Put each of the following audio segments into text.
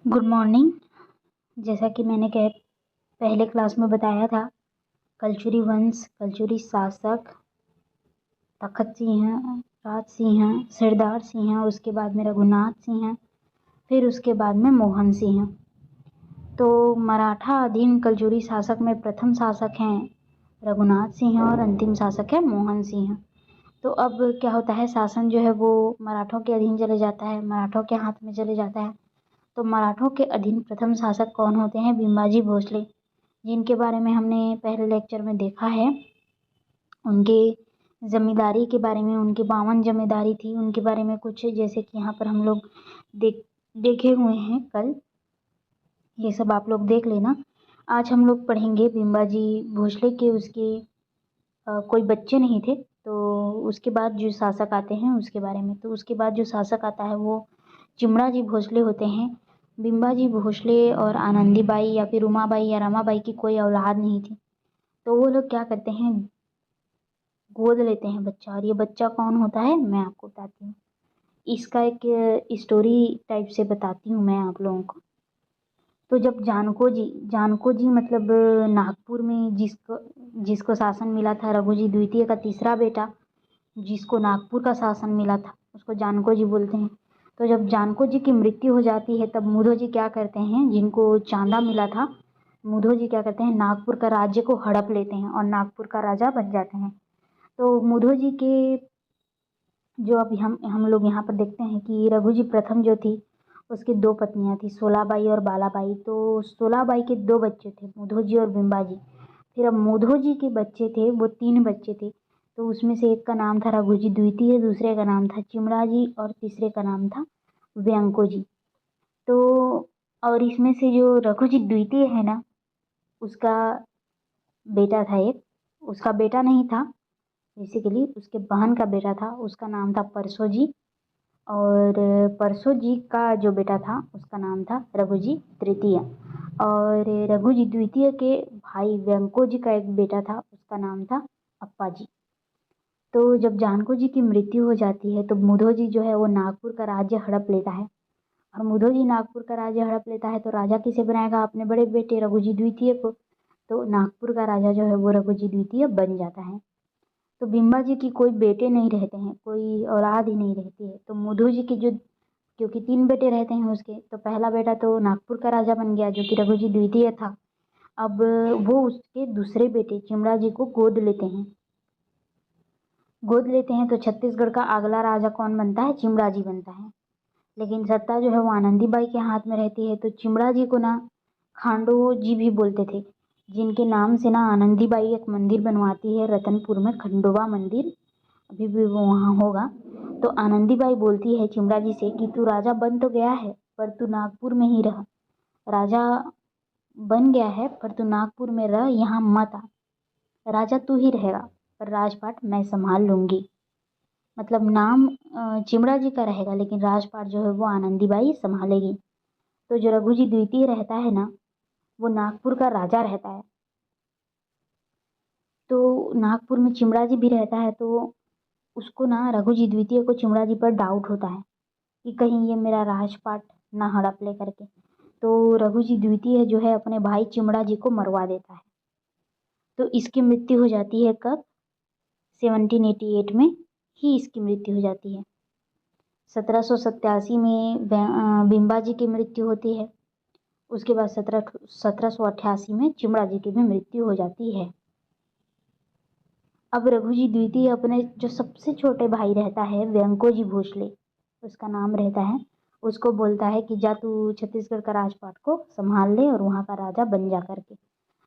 Good morning. जैसा कि मैंने पहले क्लास में बताया था, कलचुरी वंश, कलचुरी शासक, तखत सिंह, राज सिंह, सिरदार सिंह, उसके बाद में रघुनाथ सिंह, फिर उसके बाद में मोहन सिंह। तो मराठा अधीन कलचुरी शासक में प्रथम शासक हैं रघुनाथ सिंह और अंतिम शासक है मोहन सिंह। तो अब क्या होता है, शासन जो है वो मराठों के अधीन चले जाता है, मराठों के हाथ में चले जाता है। तो मराठों के अधीन प्रथम शासक कौन होते हैं? भीमाजी भोसले, जिनके बारे में हमने पहले लेक्चर में देखा है। उनके जमींदारी के बारे में, उनकी 52 जमींदारी थी, उनके बारे में कुछ, जैसे कि यहाँ पर हम लोग देखे हुए हैं कल, ये सब आप लोग देख लेना। आज हम लोग पढ़ेंगे भीमाजी भोसले के, उसके कोई बच्चे नहीं थे, तो उसके बाद जो शासक आते हैं उसके बारे में। तो उसके बाद जो शासक आता है वो चिमड़ाजी भोसले होते हैं। भीमाजी भोसले और आनंदीबाई या फिर उमाबाई या रमाबाई की कोई औलाद नहीं थी, तो वो लोग क्या करते हैं, गोद लेते हैं बच्चा। और ये बच्चा कौन होता है मैं आपको बताती हूँ। इसका एक स्टोरी टाइप से बताती हूँ मैं आप लोगों को। तो जब जानको जी मतलब नागपुर में जिसको शासन मिला था, रघुजी द्वितीय का तीसरा बेटा, जिसको नागपुर का शासन मिला था, उसको जानको जी बोलते हैं। तो जब जानको जी की मृत्यु हो जाती है, तब मुधो जी क्या करते हैं, जिनको चांदा मिला था, मुधो जी क्या करते हैं, नागपुर का राज्य को हड़प लेते हैं और नागपुर का राजा बन जाते हैं। तो मुधो जी के जो अभी हम लोग यहाँ पर देखते हैं कि रघु जी प्रथम जो थी, उसकी 2 पत्नियां थी, सोलाबाई और बालाबाई। तो सोलाबाई के 2 बच्चे थे, मुधो जी और बिम्बाजी। फिर अब मुधो जी के बच्चे थे, वो 3 बच्चे थे। तो उसमें से एक का नाम था रघु जी द्वितीय, दूसरे का नाम था चिमड़ा जी और तीसरे का नाम था व्यंको जी। तो और इसमें से जो रघु जी द्वितीय है ना, उसका बेटा था एक, उसका बेटा नहीं था, बेसिकली उसके बहन का बेटा था, उसका नाम था परसो जी। और परसो जी का जो बेटा था उसका नाम था रघु जी तृतीय। और रघु जी द्वितीय के भाई व्यंको जी का एक बेटा था, उसका नाम था अप्पा जी। तो जब जानको जी की मृत्यु हो जाती है, तो मुधो जी जो है वो नागपुर का राज्य हड़प लेता है। और मुधो जी नागपुर का राज्य हड़प लेता है, तो राजा किसे बनाएगा? अपने बड़े बेटे रघु जी द्वितीय को। तो नागपुर का राजा जो है वो रघु जी द्वितीय बन जाता है। तो बिम्बा जी की कोई बेटे नहीं रहते हैं, कोई औलाद ही नहीं रहती है। तो मुधो जी की जो, क्योंकि 3 बेटे रहते हैं उसके, तो पहला बेटा तो नागपुर का राजा बन गया, जो कि रघु जी द्वितीय था। अब वो उसके दूसरे बेटे चिमड़ा जी को गोद लेते हैं। तो छत्तीसगढ़ का अगला राजा कौन बनता है? चिमड़ा जी बनता है। लेकिन सत्ता जो है वो आनंदीबाई के हाथ में रहती है। तो चिमड़ा जी को ना खांडो जी भी बोलते थे, जिनके नाम से ना आनंदीबाई एक मंदिर बनवाती है रतनपुर में, खंडोबा मंदिर, अभी भी वो वहाँ होगा। तो आनंदीबाई बोलती है चिमड़ा जी से कि तू राजा बन तो गया है, पर तू नागपुर में ही रह। राजा बन गया है पर तू नागपुर में रह, यहाँ मत आ। राजा तू ही रहेगा, पर राजपाट मैं संभाल लूंगी। मतलब नाम चिमड़ा जी का रहेगा, लेकिन राजपाट जो है वो आनंदीबाई संभालेगी। तो जो रघु जी द्वितीय रहता है ना, वो नागपुर का राजा रहता है। तो नागपुर में चिमड़ा जी भी रहता है। तो उसको ना, रघु जी द्वितीय को चिमड़ा जी पर डाउट होता है कि कहीं ये मेरा राजपाट ना हड़प ले करके। तो रघु जी द्वितीय जो है अपने भाई चिमड़ा जी को मरवा देता है। तो इसकी मृत्यु हो जाती है कब? 1788 में ही इसकी मृत्यु हो जाती है। 1787 में बिम्बा जी की मृत्यु होती है। उसके बाद 1788 में चिमड़ा जी की भी मृत्यु हो जाती है। अब रघु जी द्वितीय अपने जो सबसे छोटे भाई रहता है व्यंको जी भोसले, उसका नाम रहता है, उसको बोलता है कि जा तू छत्तीसगढ़ का राजपाट को संभाल ले और वहाँ का राजा बन जा करके।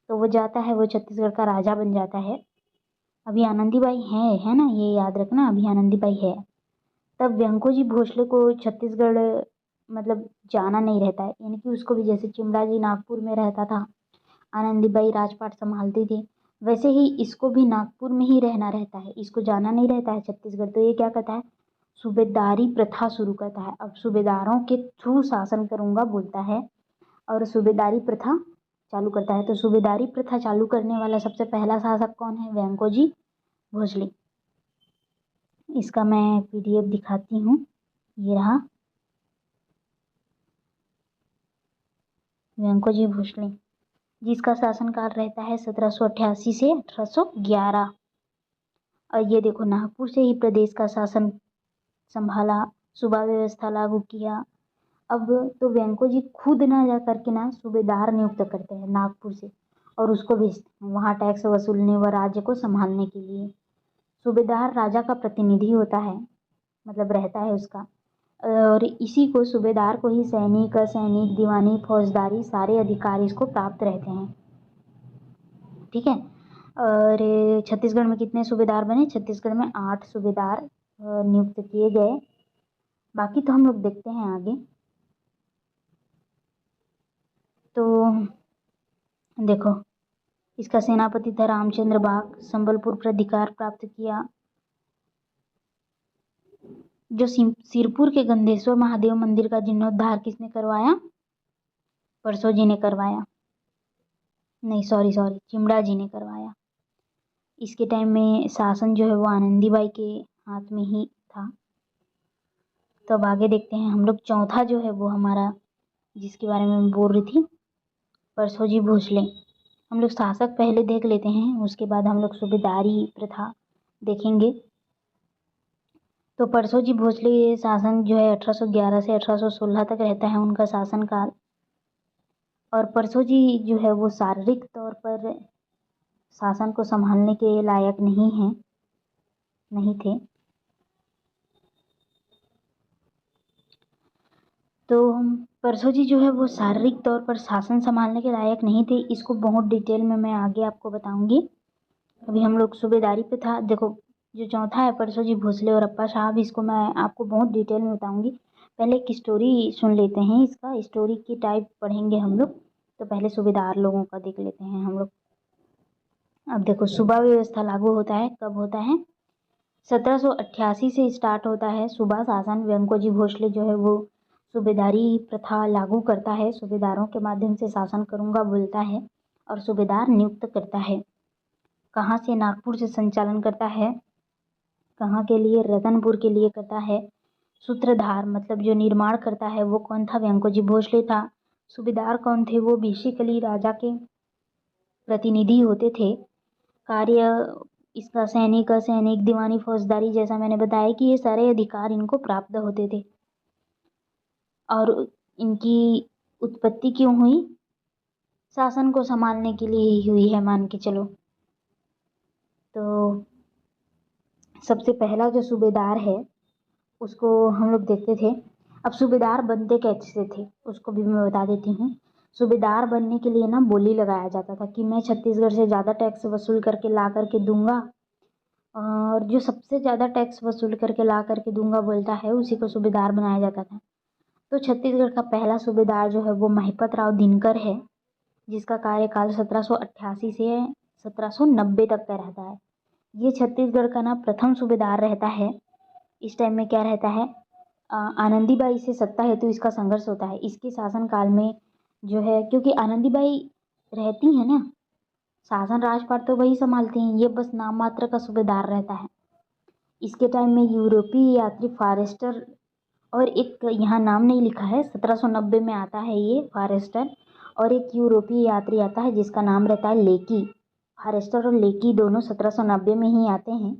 तो वो जाता है, वो छत्तीसगढ़ का राजा बन जाता है। अभी आनंदीबाई है ना, ये याद रखना, अभी आनंदीबाई है। तब व्यंको जी भोसले को छत्तीसगढ़ मतलब जाना नहीं रहता है, यानी कि उसको भी जैसे चिमड़ा जी नागपुर में रहता था, आनंदीबाई राजपाट संभालती थी, वैसे ही इसको भी नागपुर में ही रहना रहता है, इसको जाना नहीं रहता है छत्तीसगढ़। तो ये क्या करता है, सूबेदारी प्रथा शुरू करता है। अब सूबेदारों के थ्रू शासन करूंगा बोलता है, और सूबेदारी प्रथा चालू करता है। तो सूबेदारी प्रथा चालू करने वाला सबसे पहला शासक कौन है? व्यंको जी भोसले। इसका मैं पीडीएफ दिखाती हूँ, ये रहा। वेंकोजी भोसले, जिसका शासनकाल रहता है 1788 से 1811। और ये देखो नागपुर से ही प्रदेश का शासन संभाला, सूबा व्यवस्था लागू किया। अब तो वेंकोजी खुद ना जा करके ना सूबेदार नियुक्त करते हैं नागपुर से और उसको भेजते हैं वहाँ टैक्स वसूलने व राज्य को संभालने के लिए। सूबेदार राजा का प्रतिनिधि होता है, मतलब रहता है उसका, और इसी को सूबेदार को ही सैनिक, असैनिक, दीवानी, फौजदारी सारे अधिकार इसको प्राप्त रहते हैं। ठीक है। और छत्तीसगढ़ में कितने सूबेदार बने? छत्तीसगढ़ में 8 सूबेदार नियुक्त किए गए। बाकी तो हम लोग देखते हैं आगे। तो देखो, इसका सेनापति था रामचंद्र बाग, संबलपुर पर अधिकार प्राप्त किया। जो सिरपुर के गंधेश्वर महादेव मंदिर का जीर्णोद्धार किसने करवाया? परसो जी ने करवाया। नहीं, सॉरी, चिमड़ा जी ने करवाया। इसके टाइम में शासन जो है वो आनंदीबाई के हाथ में ही था। तो अब आगे देखते हैं हम लोग। चौथा जो है वो हमारा, जिसके बारे में मैं बोल रही थी, परसोजी भोसले। हम लोग शासक पहले देख लेते हैं, उसके बाद हम लोग सूबेदारी प्रथा देखेंगे। तो परसोजी भोसले शासन जो है 1811 से 1816 तक रहता है उनका शासनकाल। और परसोजी जो है वो शारीरिक तौर पर शासन को संभालने के लायक नहीं थे। तो परसोजी जो है वो शारीरिक तौर पर शासन संभालने के लायक नहीं थे। इसको बहुत डिटेल में मैं आगे आपको बताऊंगी। अभी हम लोग सूबेदारी पे था। देखो, जो चौथा है परसोजी भोसले और अप्पा साहब, इसको मैं आपको बहुत डिटेल में बताऊंगी। पहले एक स्टोरी सुन लेते हैं, इसका स्टोरी की टाइप पढ़ेंगे हम लोग। तो पहले सूबेदार लोगों का देख लेते हैं हम लोग। अब देखो, सूबा व्यवस्था लागू होता है, कब होता है? 1788 से स्टार्ट होता है सूबा शासन। वेंकोजी भोसले जो है वो सूबेदारी प्रथा लागू करता है। सूबेदारों के माध्यम से शासन करूंगा बोलता है और सूबेदार नियुक्त करता है। कहाँ से? नागपुर से संचालन करता है। कहाँ के लिए? रतनपुर के लिए करता है। सूत्रधार मतलब जो निर्माण करता है वो कौन था? वेंकोजी भोसले था। सूबेदार कौन थे? वो बेसिकली राजा के प्रतिनिधि होते थे। कार्य इसका सैनिक, असैनिक, दीवानी, फौजदारी, जैसा मैंने बताया कि ये सारे अधिकार इनको प्राप्त होते थे। और इनकी उत्पत्ति क्यों हुई? शासन को संभालने के लिए ही हुई है, मान के चलो। तो सबसे पहला जो सूबेदार है उसको हम लोग देखते थे। अब सूबेदार बनते कैसे थे उसको भी मैं बता देती हूँ। सूबेदार बनने के लिए ना बोली लगाया जाता था कि मैं छत्तीसगढ़ से ज़्यादा टैक्स वसूल करके ला करके दूंगा, और जो सबसे ज़्यादा टैक्स वसूल करके ला करके दूंगा बोलता है उसी को सूबेदार बनाया जाता था। तो छत्तीसगढ़ का पहला सूबेदार जो है वो महिपत राव दिनकर है, जिसका कार्यकाल 1788 से 1790 तक का रहता है। ये छत्तीसगढ़ का ना प्रथम सूबेदार रहता है। इस टाइम में क्या रहता है? आनंदीबाई से सत्ता हेतु इसका संघर्ष होता है। इसके शासनकाल में जो है, क्योंकि आनंदीबाई रहती है ना, शासन राजपाट तो वही संभालती हैं, ये बस नाम मात्र का सूबेदार रहता है। इसके टाइम में यूरोपीय यात्री फॉरेस्टर, और एक यहाँ नाम नहीं लिखा है, 1790 में आता है ये फॉरेस्टर, और एक यूरोपीय यात्री आता है जिसका नाम रहता है लेकी। फॉरेस्टर और लेकी दोनों 1790 में ही आते हैं।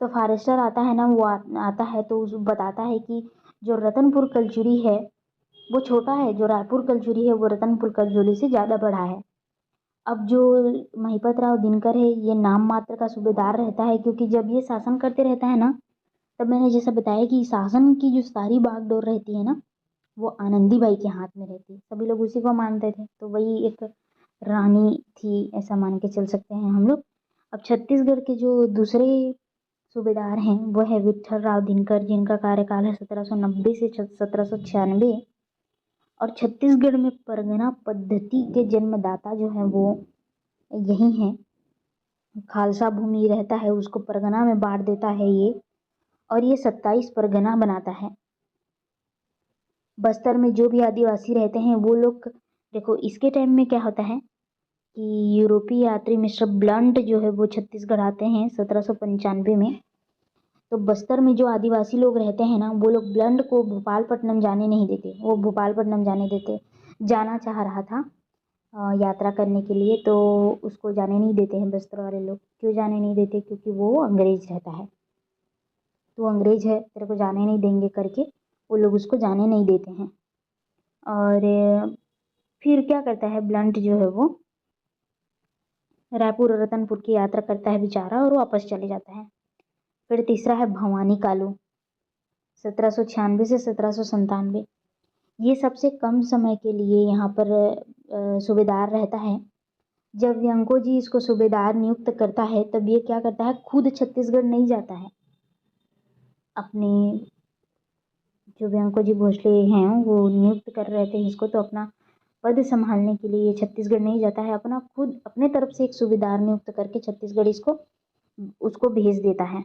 तो फॉरेस्टर आता है ना, वो आता है तो बताता है कि जो रतनपुर कलचुरी है वो छोटा है, जो रायपुर कलचुरी है वो रतनपुर कलचुरी से ज़्यादा बड़ा है। अब जो महिपत राव दिनकर है ये नाम मात्र का सूबेदार रहता है, क्योंकि जब ये शासन करते रहता है ना, तब मैंने जैसा बताया कि शासन की जो सारी बागडोर रहती है ना वो आनंदीबाई के हाथ में रहती है। सभी लोग उसी को मानते थे, तो वही एक रानी थी, ऐसा मान के चल सकते हैं हम लोग। अब छत्तीसगढ़ के जो दूसरे सूबेदार हैं वो है विट्ठल राव दिनकर, जिनका कार्यकाल है 1790 से 1796। और छत्तीसगढ़ में परगना पद्धति के जन्मदाता जो है वो यही है। खालसा भूमि रहता है उसको परगना में बांट देता है ये, और ये 27 परगना बनाता है। बस्तर में जो भी आदिवासी रहते हैं वो लोग, देखो इसके टाइम में क्या होता है कि यूरोपीय यात्री मिस्टर ब्लंट जो है वो छत्तीसगढ़ आते हैं 1795 में। तो बस्तर में जो आदिवासी लोग रहते हैं ना, वो लोग ब्लंट को भोपालपट्टनम जाने नहीं देते। वो भोपालपट्टनम जाना चाह रहा था, यात्रा करने के लिए, तो उसको जाने नहीं देते हैं बस्तर वाले लोग। क्यों जाने नहीं देते? क्योंकि वो अंग्रेज रहता है। तो अंग्रेज है, तेरे को जाने नहीं देंगे करके वो लोग उसको जाने नहीं देते हैं। और फिर क्या करता है ब्लंट जो है वो रायपुर और रतनपुर की यात्रा करता है बेचारा और वापस चले जाता है। फिर तीसरा है भवानी कालू, 1796 से 1797। ये सबसे कम समय के लिए यहाँ पर सूबेदार रहता है। जब व्यंको जी इसको सूबेदार नियुक्त करता है तब ये क्या करता है, खुद छत्तीसगढ़ नहीं जाता है। अपने जो व्यंको जी भोसले हैं वो नियुक्त कर रहे थे इसको, तो अपना पद संभालने के लिए ये छत्तीसगढ़ नहीं जाता है, अपना खुद अपने तरफ से एक सूबेदार नियुक्त करके छत्तीसगढ़ इसको उसको भेज देता है।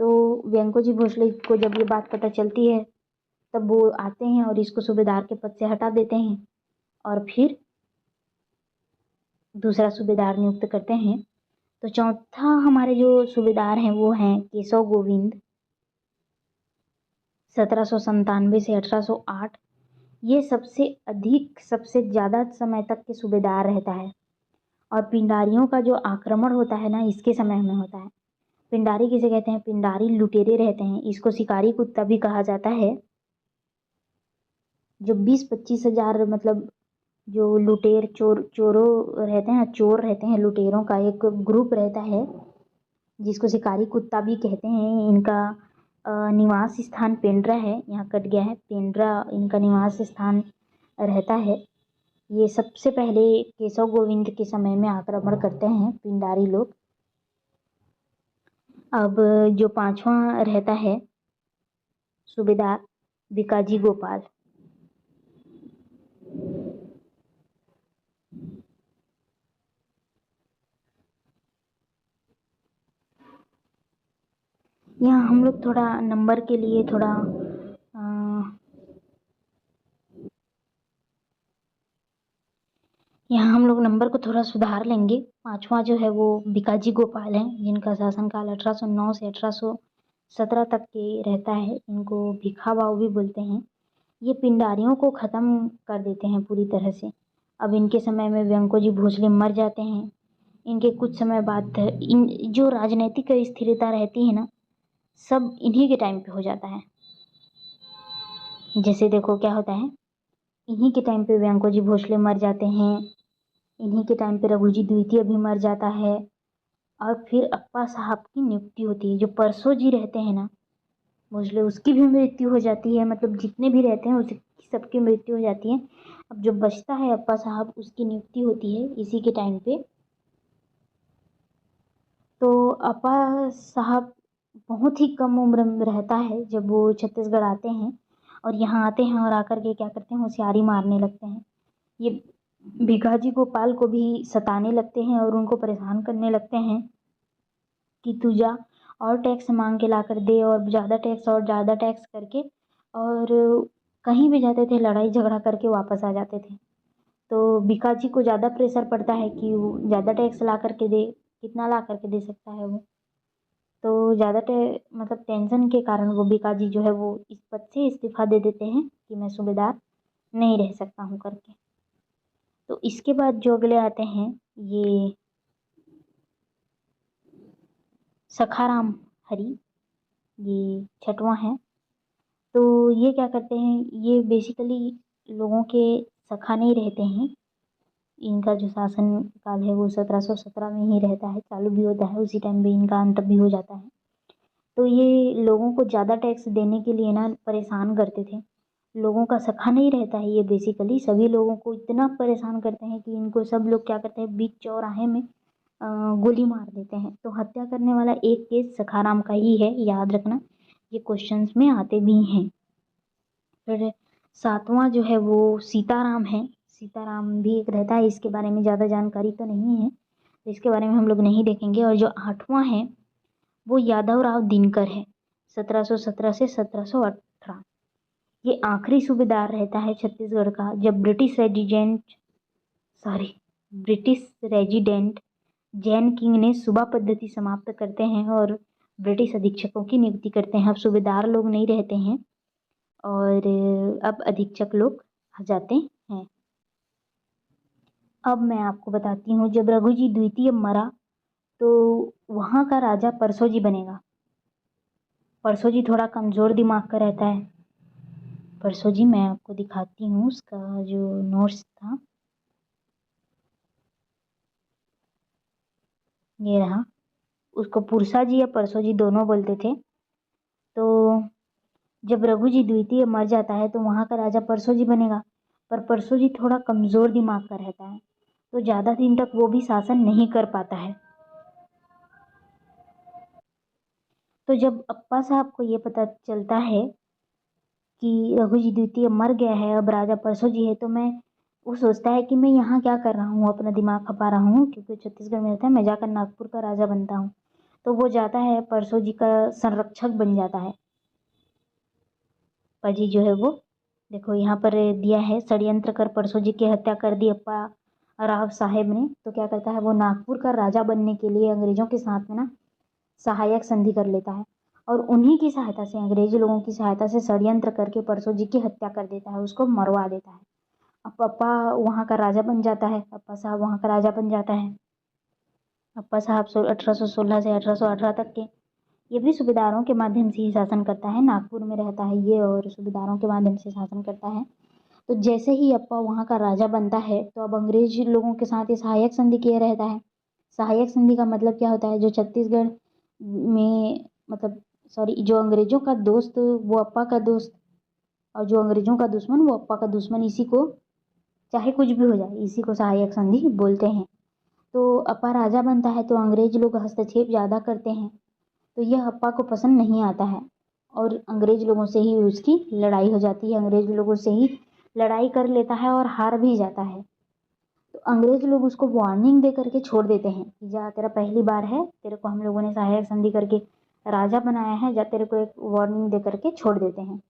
तो व्यंको जी भोसले को जब ये बात पता चलती है तब वो आते हैं और इसको सूबेदार के पद से हटा देते हैं और फिर दूसरा सूबेदार नियुक्त करते हैं। तो चौथा हमारे जो सूबेदार हैं वो हैं केशव गोविंद, 1797 से 1808। ये सबसे अधिक सबसे ज़्यादा समय तक के सूबेदार रहता है। और पिंडारियों का जो आक्रमण होता है ना इसके समय में होता है। पिंडारी किसे कहते हैं? पिंडारी लुटेरे रहते हैं, इसको शिकारी कुत्ता भी कहा जाता है। जो 20-25 हजार मतलब जो लुटेर चोरों रहते हैं, चोर रहते हैं, लुटेरों का एक ग्रुप रहता है जिसको शिकारी कुत्ता भी कहते हैं। इनका निवास स्थान पेंड्रा है, यहाँ कट गया है, पेंड्रा इनका निवास स्थान रहता है। ये सबसे पहले केशव गोविंद के समय में आक्रमण करते हैं पिंडारी लोग। अब जो पांचवा रहता है सूबेदार भिकाजी गोपाल, यहाँ हम लोग थोड़ा नंबर के लिए थोड़ा यहाँ हम लोग नंबर को थोड़ा सुधार लेंगे। पांचवा जो है वो भिकाजी गोपाल हैं, जिनका शासनकाल 1809 से 1817 तक के रहता है। इनको भिखा बाऊ भी बोलते हैं। ये पिंडारियों को ख़त्म कर देते हैं पूरी तरह से। अब इनके समय में व्यंको जी भोसले मर जाते हैं। इनके कुछ समय बाद इन जो राजनीतिक स्थिरता रहती है ना, सब इन्हीं के टाइम पे हो जाता है। जैसे देखो क्या होता है, इन्हीं के टाइम पे व्यंको जी भोसले मर जाते हैं, इन्हीं के टाइम पे रघुजी द्वितीय भी मर जाता है। और फिर अप्पा साहब की नियुक्ति होती है। जो परसो जी रहते हैं ना भोसले, उसकी भी मृत्यु हो जाती है। मतलब जितने भी रहते हैं उसकी सबकी मृत्यु हो जाती है। अब जो बचता है अप्पा साहब, उसकी नियुक्ति होती है इसी के टाइम पे। तो अप्पा साहब बहुत ही कम उम्र में रहता है जब वो छत्तीसगढ़ आते हैं, और यहाँ आते हैं और आकर के क्या करते हैं, होशियारी मारने लगते हैं। ये भिखाजी गोपाल को भी सताने लगते हैं और उनको परेशान करने लगते हैं कि तू जा और टैक्स मांग के ला कर दे, और ज़्यादा टैक्स और ज़्यादा टैक्स करके। और कहीं भी जाते थे लड़ाई झगड़ा करके वापस आ जाते थे। तो भिखाजी को ज़्यादा प्रेशर पड़ता है कि वो ज़्यादा टैक्स ला करके दे। कितना ला करके दे सकता है वो? तो ज़्यादा मतलब टेंशन के कारण वो भिखाजी जो है वो इस पद से इस्तीफा दे देते हैं कि मैं सूबेदार नहीं रह सकता हूँ करके। तो इसके बाद जो अगले आते हैं ये सखाराम हरी, ये छठवां है। तो ये क्या करते हैं, ये बेसिकली लोगों के सखा नहीं रहते हैं। इनका जो शासन काल है वो 1717 में ही रहता है, चालू भी होता है उसी टाइम पे इनका अंत भी हो जाता है। तो ये लोगों को ज़्यादा टैक्स देने के लिए ना परेशान करते थे। लोगों का सखा नहीं रहता है ये, बेसिकली सभी लोगों को इतना परेशान करते हैं कि इनको सब लोग क्या करते हैं, बीच चौराहे में गोली मार देते हैं। तो हत्या करने वाला एक केस सखाराम का ही है, याद रखना, ये क्वेश्चंस में आते भी हैं। फिर सातवां जो है वो सीताराम है। सीताराम भी एक रहता है, इसके बारे में ज़्यादा जानकारी तो नहीं है, तो इसके बारे में हम लोग नहीं देखेंगे। और जो आठवां है वो यादव राव दिनकर है, 1717 से 1718। ये आखिरी सूबेदार रहता है छत्तीसगढ़ का जब ब्रिटिश रेजिडेंट जैन किंग ने सूबा पद्धति समाप्त करते हैं और ब्रिटिश अधीक्षकों की नियुक्ति करते हैं। अब सूबेदार लोग नहीं रहते हैं और अब अधीक्षक लोग आ जाते हैं। अब मैं आपको बताती हूँ, जब रघुजी द्वितीय मरा तो वहाँ का राजा परसोजी बनेगा। परसोजी थोड़ा कमज़ोर दिमाग का रहता है। परसोजी मैं आपको दिखाती हूँ उसका जो नोट्स था, ये रहा। उसको पुरसा जी या परसोजी दोनों बोलते थे। तो जब रघुजी द्वितीय मर जाता है तो वहाँ का राजा परसोजी बनेगा, पर परसोजी थोड़ा कमज़ोर दिमाग का रहता है, तो ज़्यादा दिन तक वो भी शासन नहीं कर पाता है। तो जब अप्पा साहब को ये पता चलता है कि रघुजी द्वितीय मर गया है, अब राजा परसोजी है, तो वो सोचता है कि मैं यहाँ क्या कर रहा हूँ, अपना दिमाग खपा रहा हूँ, क्योंकि छत्तीसगढ़ में रहता है, मैं जाकर नागपुर का राजा बनता हूँ। तो वो जाता है, परसोजी का संरक्षक बन जाता है। पाजी जो है वो, देखो यहाँ पर दिया है, षड्यंत्र कर परसोजी की हत्या कर दी अप्पा राव साहेब ने। तो क्या करता है वो, नागपुर का राजा बनने के लिए अंग्रेजों के साथ में ना सहायक संधि कर लेता है, और उन्हीं की सहायता से, अंग्रेजी लोगों की सहायता से षड्यंत्र करके परसोजी की हत्या कर देता है, उसको मरवा देता है। अब अप्पा वहाँ का राजा बन जाता है, अप्पा साहब वहाँ का राजा बन जाता है। अप्पा साहब 1816 से 1818 तक के ये भी सूबेदारों के माध्यम से ही शासन करता है, नागपुर में रहता है ये और सूबेदारों के माध्यम से शासन करता है। तो जैसे ही अप्पा वहाँ का राजा बनता है तो अब अंग्रेज लोगों के साथ ये सहायक संधि किया रहता है। सहायक संधि का मतलब क्या होता है, जो छत्तीसगढ़ में मतलब सॉरी, जो अंग्रेजों का दोस्त वो अप्पा का दोस्त, और जो अंग्रेजों का दुश्मन वो अप्पा का दुश्मन, इसी को चाहे कुछ भी हो जाए इसी को सहायक संधि बोलते हैं। तो अप्पा राजा बनता है तो अंग्रेज लोग हस्तक्षेप ज़्यादा करते हैं, तो यह अप्पा को पसंद नहीं आता है, और अंग्रेज लोगों से ही उसकी लड़ाई हो जाती है, अंग्रेज लोगों से ही लड़ाई कर लेता है और हार भी जाता है। तो अंग्रेज लोग उसको वार्निंग दे करके छोड़ देते हैं कि जा, तेरा पहली बार है, तेरे को हम लोगों ने सहायक संधि करके राजा बनाया है, जा तेरे को एक वार्निंग दे करके छोड़ देते हैं।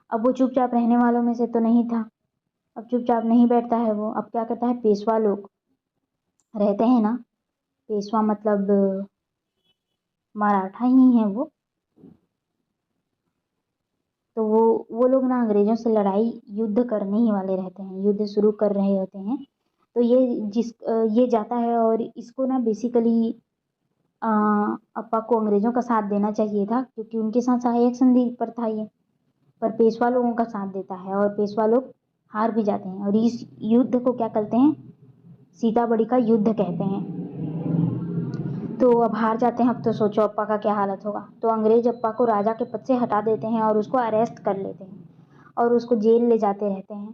अब वो चुपचाप रहने वालों में से तो नहीं था, अब चुपचाप नहीं बैठता है वो, अब क्या करता है, पेशवा लोग रहते हैं ना, पेशवा मतलब मराठा ही है वो, तो वो लोग ना अंग्रेजों से लड़ाई युद्ध करने ही वाले रहते हैं, युद्ध शुरू कर रहे होते हैं। तो ये जाता है और इसको ना बेसिकली अप्पा को अंग्रेजों का साथ देना चाहिए था, क्योंकि उनके साथ सहायक संधि पर था ये, पर पेशवा लोगों का साथ देता है और पेशवा लोग हार भी जाते हैं, और इस युद्ध को क्या कहते हैं, सीताबड़ी का युद्ध कहते हैं। तो अब हार जाते हैं, अब तो सोचो अप्पा का क्या हालत होगा। तो अंग्रेज अप्पा को राजा के पद से हटा देते हैं और उसको अरेस्ट कर लेते हैं और उसको जेल ले जाते रहते हैं।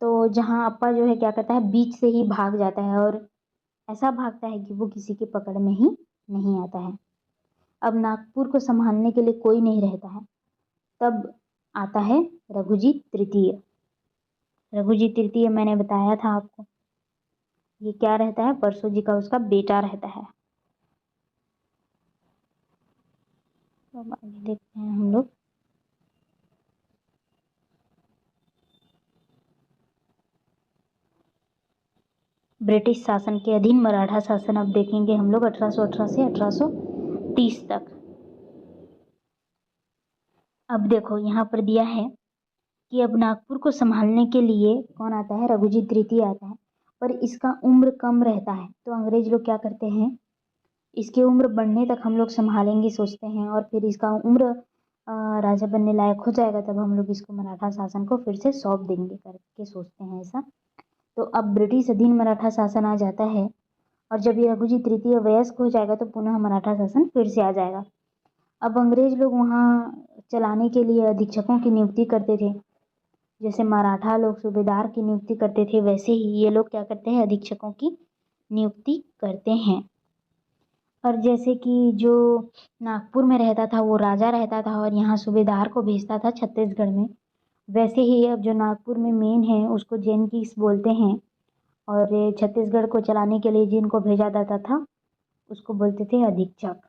तो जहाँ अप्पा जो है क्या करता है, बीच से ही भाग जाता है, और ऐसा भागता है कि वो किसी की पकड़ में ही नहीं आता है। अब नागपुर को संभालने के लिए कोई नहीं रहता है, तब आता है रघुजी तृतीय। रघुजी तृतीय मैंने बताया था आपको, ये क्या रहता है, परसो जी का उसका बेटा रहता है। तो अब आगे देखते हैं हम लोग। ब्रिटिश शासन के अधीन मराठा शासन अब देखेंगे हम लोग 1818 से 1830 तक। अब देखो यहाँ पर दिया है कि अब नागपुर को संभालने के लिए कौन आता है, रघुजी तृतीय आता है, पर इसका उम्र कम रहता है। तो अंग्रेज लोग क्या करते हैं, इसकी उम्र बढ़ने तक हम लोग संभालेंगे सोचते हैं, और फिर इसका उम्र राजा बनने लायक हो जाएगा तब हम लोग इसको मराठा शासन को फिर से सौंप देंगे करके सोचते हैं ऐसा। तो अब ब्रिटिश अधीन मराठा शासन आ जाता है, और जब ये रघुजी तृतीय वयस्क हो जाएगा तो पुनः मराठा शासन फिर से आ जाएगा। अब अंग्रेज लोग वहाँ चलाने के लिए अधीक्षकों की नियुक्ति करते थे, जैसे मराठा लोग सूबेदार की नियुक्ति करते थे, वैसे ही ये लोग क्या करते हैं, अधीक्षकों की नियुक्ति करते हैं। और जैसे कि जो नागपुर में रहता था वो राजा रहता था और यहाँ सूबेदार को भेजता था छत्तीसगढ़ में, वैसे ही अब जो नागपुर में मेन है उसको जेनकिस बोलते हैं, और ये छत्तीसगढ़ को चलाने के लिए जिनको भेजा जाता था उसको बोलते थे अधीक्षक।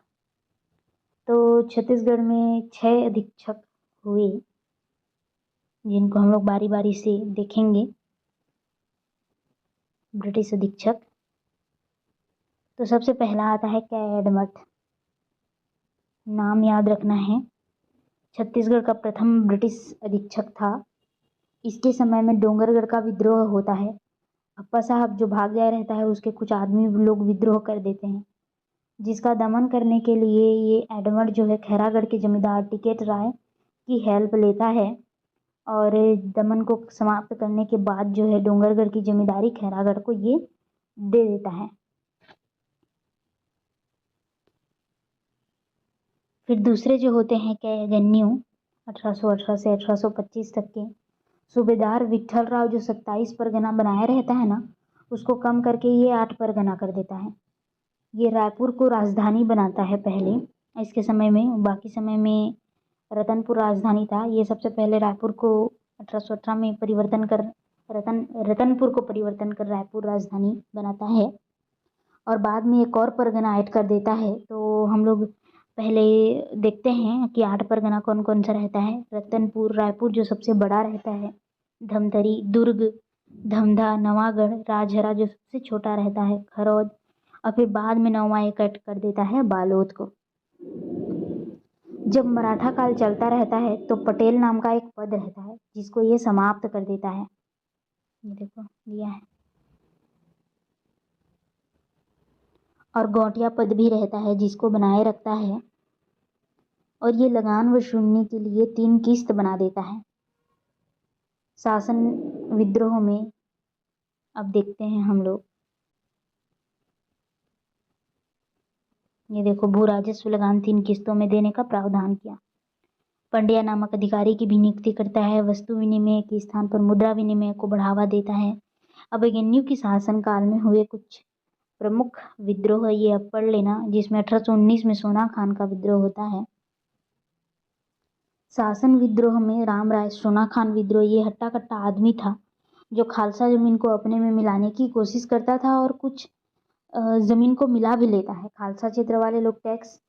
तो छत्तीसगढ़ में 6 अधीक्षक हुए, जिनको हम लोग बारी बारी से देखेंगे। ब्रिटिश अधीक्षक, तो सबसे पहला आता है कैडमट, नाम याद रखना है, छत्तीसगढ़ का प्रथम ब्रिटिश अधीक्षक था। इसके समय में डोंगरगढ़ का विद्रोह होता है, अप्पा साहब जो भाग गया रहता है उसके कुछ आदमी लोग विद्रोह कर देते हैं, जिसका दमन करने के लिए ये एडवर्ड जो है खैरागढ़ के जमींदार टिकैत राय की हेल्प लेता है और दमन को समाप्त करने के बाद जो है डोंगरगढ़ की जमींदारी खैरागढ़ को ये दे देता है। फिर दूसरे जो होते हैं कैगन्यू 1818 से 1825 तक के सूबेदार विठल राव जो 27 परगना बनाए रहता है ना, उसको कम करके ये 8 परगना कर देता है। ये रायपुर को राजधानी बनाता है पहले इसके समय में, बाकी समय में रतनपुर राजधानी था। ये सबसे पहले रायपुर को 1818 में परिवर्तन कर रतनपुर को परिवर्तन कर रायपुर राजधानी बनाता है और बाद में एक और परगना ऐड कर देता है। तो हम लोग पहले देखते हैं कि 8 परगना कौन कौन सा रहता है। रतनपुर, रायपुर जो सबसे बड़ा रहता है, धमतरी, दुर्ग, धमधा, नवागढ़, राजहरा जो सबसे छोटा रहता है, खरौद, और फिर बाद में 9वां एक ऐड कर देता है बालोद को। जब मराठा काल चलता रहता है तो पटेल नाम का एक पद रहता है जिसको ये समाप्त कर देता है। ये देखो दिया है। और गौटिया पद भी रहता है जिसको बनाए रखता है और ये लगान वसूलने के लिए 3 किस्त बना देता है। शासन विद्रोह में अब देखते हैं हम लोग, ये देखो भू राजस्व लगान 3 किस्तों में देने का प्रावधान किया। पंड्या नामक अधिकारी की भी नियुक्ति करता है। वस्तु विनिमय के स्थान पर मुद्रा विनिमय को बढ़ावा देता है। अब अभिमन्यु के शासन काल में हुए कुछ प्रमुख विद्रोह ये अब पढ़ लेना, जिसमें 1819 में सोना खान का विद्रोह होता है। शासन विद्रोह में राम राय सोना खान विद्रोह ये हट्टा कट्टा आदमी था जो खालसा जमीन को अपने में मिलाने की कोशिश करता था और कुछ जमीन को मिला भी लेता है। खालसा क्षेत्र वाले लोग टैक्स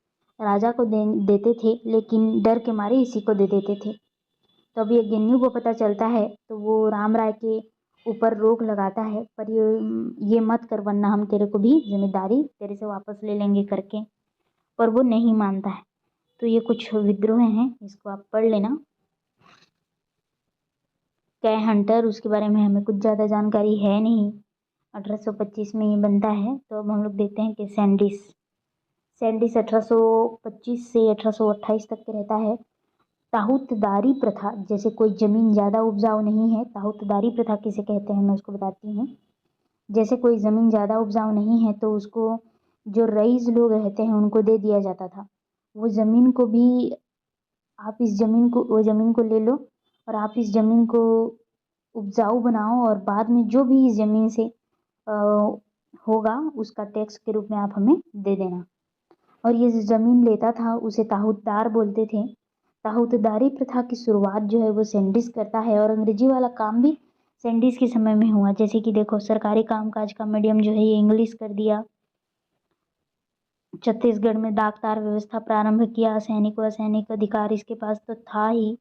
राजा को देते थे, लेकिन डर के मारे इसी को दे देते थे। तो अभी अभिमन्यु को पता चलता है तो वो राम राय के ऊपर रोक लगाता है, पर ये मत कर वरना हम तेरे को भी जिम्मेदारी तेरे से वापस ले लेंगे करके, पर वो नहीं मानता है। तो ये कुछ विद्रोह हैं, इसको आप पढ़ लेना। कै हंटर, उसके बारे में हमें कुछ ज़्यादा जानकारी है नहीं, 1825 में ये बनता है। तो अब हम लोग देखते हैं कि सैंडिस 1825 से 1828 तक के रहता है। ताहूतदारी प्रथा, जैसे कोई ज़मीन ज़्यादा उपजाऊ नहीं है, ताहूतदारी प्रथा किसे कहते हैं मैं उसको बताती हूँ। जैसे कोई ज़मीन ज़्यादा उपजाऊ नहीं है तो उसको जो रईस लोग रहते हैं उनको दे दिया जाता था। वो ज़मीन को भी आप वो ज़मीन को ले लो और आप इस ज़मीन को उपजाऊ बनाओ और बाद में जो भी इस ज़मीन से होगा उसका टैक्स के रूप में आप हमें दे देना। और ये ज़मीन लेता था उसे ताहूतदार बोलते थे। ताहूतदारी प्रथा की शुरुआत जो है वो सैंडिस करता है और अंग्रेजी वाला काम भी सैंडिस के समय में हुआ। जैसे कि देखो सरकारी कामकाज का मीडियम जो है ये इंग्लिश कर दिया, छत्तीसगढ़ में डाक तार व्यवस्था प्रारंभ किया, सैनिक व सैनिक अधिकार इसके पास तो था ही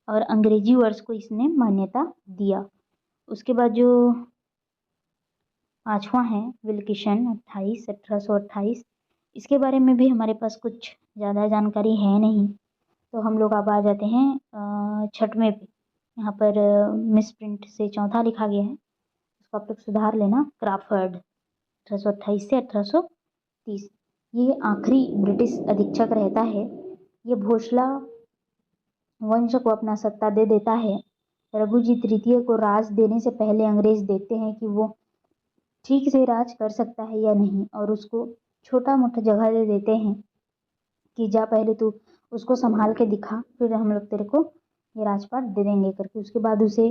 और अंग्रेजी वर्ष को इसने मान्यता दिया। उसके बाद जो 5वां है विल्किसन 1828, इसके बारे में भी हमारे पास कुछ ज़्यादा जानकारी है नहीं। तो हम लोग अब आ जाते हैं 6वें पे। यहाँ पर मिस प्रिंट से 4था लिखा गया है, उसको आप लोग सुधार लेना। क्राफर्ड 1828 से 1830, ये आखिरी ब्रिटिश अधीक्षक रहता है। ये भोसला वंश को अपना सत्ता दे देता है। रघुजी तृतीय को राज देने से पहले अंग्रेज देखते हैं कि वो ठीक से राज कर सकता है या नहीं और उसको छोटा मोटा जगह दे देते हैं कि जा पहले तू उसको संभाल के दिखा, फिर हम लोग तेरे को ये राजपाट दे देंगे करके। उसके बाद उसे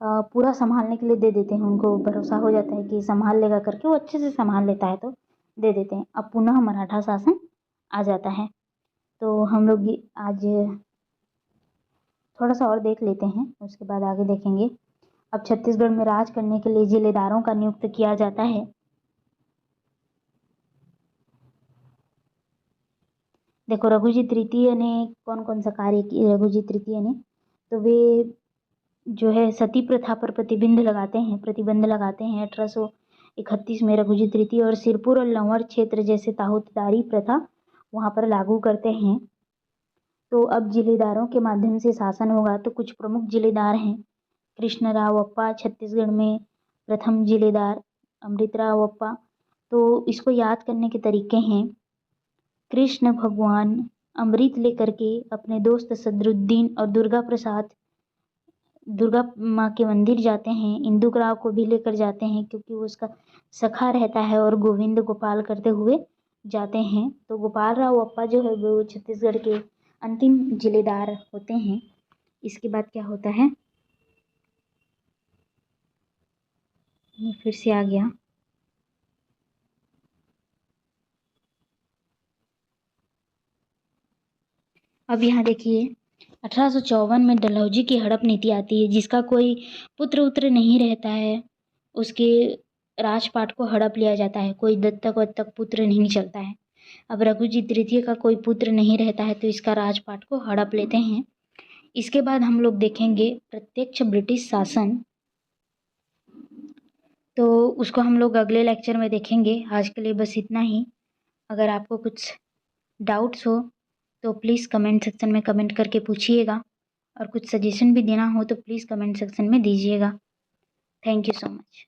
पूरा संभालने के लिए दे देते हैं। उनको भरोसा हो जाता है कि संभाल लेगा करके, वो अच्छे से संभाल लेता है तो दे देते हैं। अब पुनः मराठा शासन आ जाता है। तो हम लोग आज थोड़ा सा और देख लेते हैं, उसके बाद आगे देखेंगे। अब छत्तीसगढ़ में राज करने के लिए जिलेदारों का नियुक्त किया जाता है। देखो रघुजी तृतीय ने कौन कौन सा कार्य किया। रघुजी तृतीय ने तो वे जो है सती प्रथा पर प्रतिबंध लगाते हैं 1831 में रघुजी तृतीय और सिरपुर और लंवर क्षेत्र जैसे ताहूतदारी प्रथा वहाँ पर लागू करते हैं। तो अब जिलेदारों के माध्यम से शासन होगा। तो कुछ प्रमुख जिलेदार हैं कृष्णराव अप्पा छत्तीसगढ़ में प्रथम जिलेदार अमृतराव अप्पा। तो इसको याद करने के तरीके हैं, कृष्ण भगवान अमृत लेकर के अपने दोस्त सदरुद्दीन और दुर्गा माँ के मंदिर जाते हैं। इंदुक राव को भी लेकर जाते हैं क्योंकि वो उसका सखा रहता है, और गोविंद गोपाल करते हुए जाते हैं। तो गोपाल राव अप्पा जो है वो छत्तीसगढ़ के अंतिम जिलेदार होते हैं। इसके बाद क्या होता है, ये फिर से आ गया। अब यहाँ देखिए 1854 में डलहौजी की हड़प नीति आती है, जिसका कोई पुत्र उत्र नहीं रहता है, उसके राजपाट को हड़प लिया जाता है। कोई दत्तक वत्तक पुत्र नहीं चलता है। अब रघुजी तृतीय का कोई पुत्र नहीं रहता है, तो इसका राजपाट को हड़प लेते हैं। इसके बाद हम लोग देखेंगे प्रत्यक्ष ब्रिटिश शासन, तो उसको हम लोग अगले लेक्चर में देखेंगे। आज के लिए बस इतना ही। अगर आपको कुछ डाउट्स हो तो प्लीज़ कमेंट सेक्शन में कमेंट करके पूछिएगा, और कुछ सजेशन भी देना हो तो प्लीज़ कमेंट सेक्शन में दीजिएगा। Thank you so much.